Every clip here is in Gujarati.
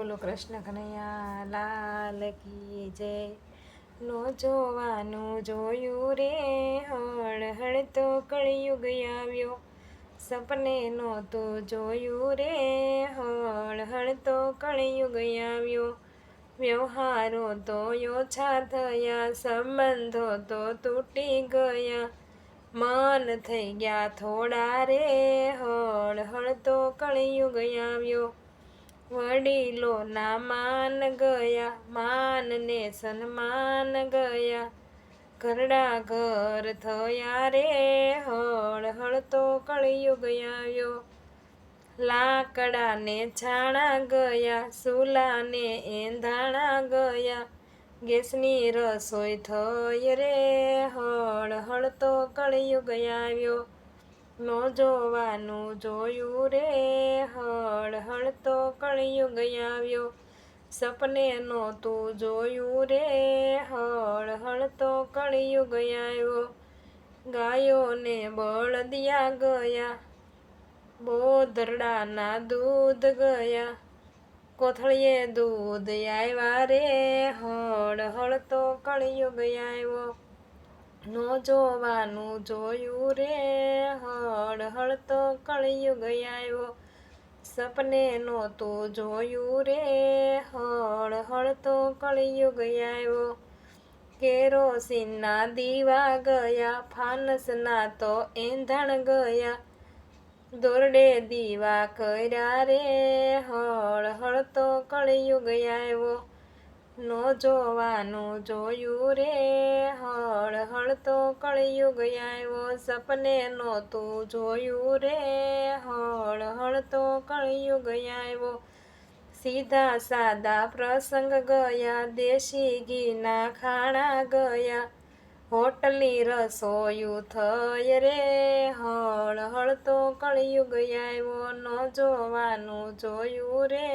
બોલો કૃષ્ણ કનૈયા લાલ કી જય। નો જોવાનું જોયું રે હળ હળ તો કળિયુગ આવ્યો, સપને નહોતું જોયું રે હળ હળ તો કળિયુગ આવ્યો। વ્યવહારો તો ઓછા થયા, સંબંધો તો તૂટી ગયા, મન થઈ ગયા થોડા રે હળ હળ તો કળિયુગ આવ્યો। વડીલોના માન ગયા, માન ને સન્માન ગયા, ઘરડા ઘર થયા રે હળ હળ તો કળિયુગ આવ્યો। લાકડા ને છાણા ગયા, સુલા ને એંધાણા ગયા, ગેસની રસોઈ થઈ રે હળ હળ તો કળિયુગ આવ્યો। નો જોવાનું જોયું રે હળ હળ તો કળિયુગ આવ્યો, સપને નહોતું જોયું રે હળ હળ તો કળિયુગ આવ્યો। ગાયોને બળદિયા ગયા, બોધરડાના દૂધ ગયા, કોથળીએ દૂધ આવ્યા રે હળ હળ તો કળિયુગ આવ્યો। નો જોવાનું જોયું રે હળ હળ તો કળિયુગ આવ્યો, સપને નહોતું જોયું રે હળ હળ તો કળિયુગ આવ્યો। કેરોસીનના દીવા ગયા, ફાનસના તો એંધાણ ગયા, દોરડે દીવા કર્યા રે હળ હળ તો કળિયુગ આવ્યો। નો જોવાનું જોયું રે હળ હળ તો કળિયુગ આવ્યો, સપને નહોતું જોયું રે હળ હળ તો કળિયુગ આવ્યો। સીધા સાદા પ્રસંગ ગયા, દેશી ઘીના ખાણા ગયા, હોટલની રસોયું થઈ રે હળ હળ તો કળિયુગ આવ્યો। નો જોવાનું જોયું રે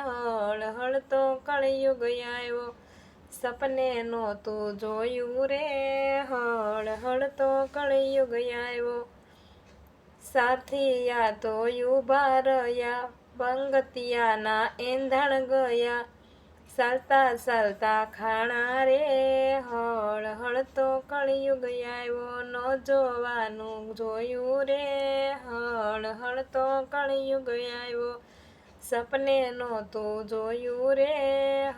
હળ હળ તો કળિયુગ આવ્યો, સપને નહોતું જોયું રે હળ હળ તો કળિયુગ આવ્યો। સાથિયા તો ઊભા રહ્યા, પંગતિયાના એંધાણ ગયા, ચાલતા ચાલતા ખાણા રે હળ હળ તો કળિયુગ આવ્યો। નો જોવાનું જોયું રે હળ હળ તો કળિયુગ આવ્યો, સપને નહોતું જોયું રે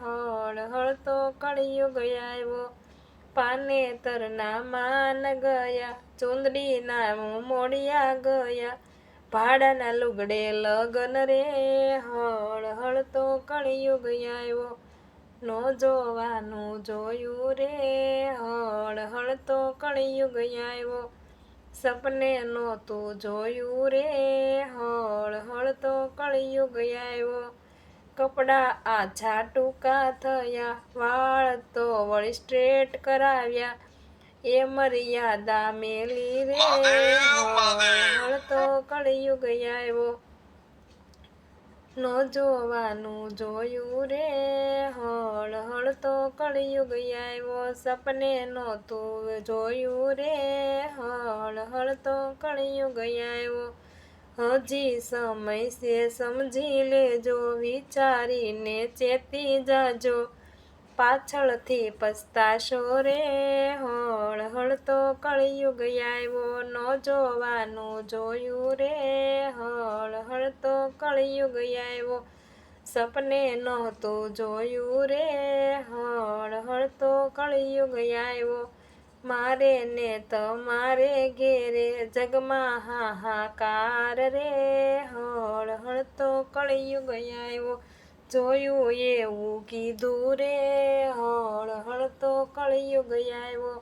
હળ હળ તો કળિયુગ આવ્યો। પાનેતરના માન ગયા, ચૂંદડીના મોડિયા ગયા, ભાડાના લુગડે લગન રે હળ હળ તો કળિયુગ આવ્યો। નો જોવાનું જોયું રે હળ હળ તો કળિયુગ આવ્યો, સપને નહોતું જોયું રે હળ હળ તો કળિયુગ આવ્યો। કપડાં આછા ટૂંકા થયા, વાળ તો વળી સ્ટ્રેટ કરાવ્યા, એ મર્યાદા મેલી રે હળ હળ તો કળિયુગ આવ્યો। નો જોવાનું જોયું રે હળ હળ તો કળિયુગ આવ્યો, સપને નહોતું જોયું રે હળ હળ તો કળિયુગ આવ્યો। હજી સમય છે સમજી લેજો, વિચારીને ચેતી જાજો, પાછળથી પસ્તાશો રે હળ હળ તો કળિયુગ આવ્યો। નો જોવાનું જોયું રે હળ હળ તો કળિયુગ આવ્યો, સપને નહોતું જોયું રે હળ હળ તો કળિયુગ આવ્યો। મારે ને તમારે ઘેરે જગમાં હાહાકાર રે હળ હળ તો કળિયુગ આવ્યો, જોયું એવું કીધું રે હળ હળ તો કળિયુગ આવ્યો।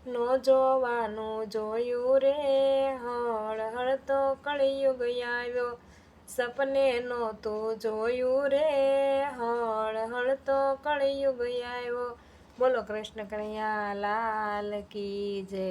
નો જોવાનું જોયું રે હળ હળ તો કળિયુગ આવ્યો, સપને નહોતું જોયું રે હળ હળ તો કળિયુગ આવ્યો। બોલો કૃષ્ણ કનૈયા લાલ કી જય।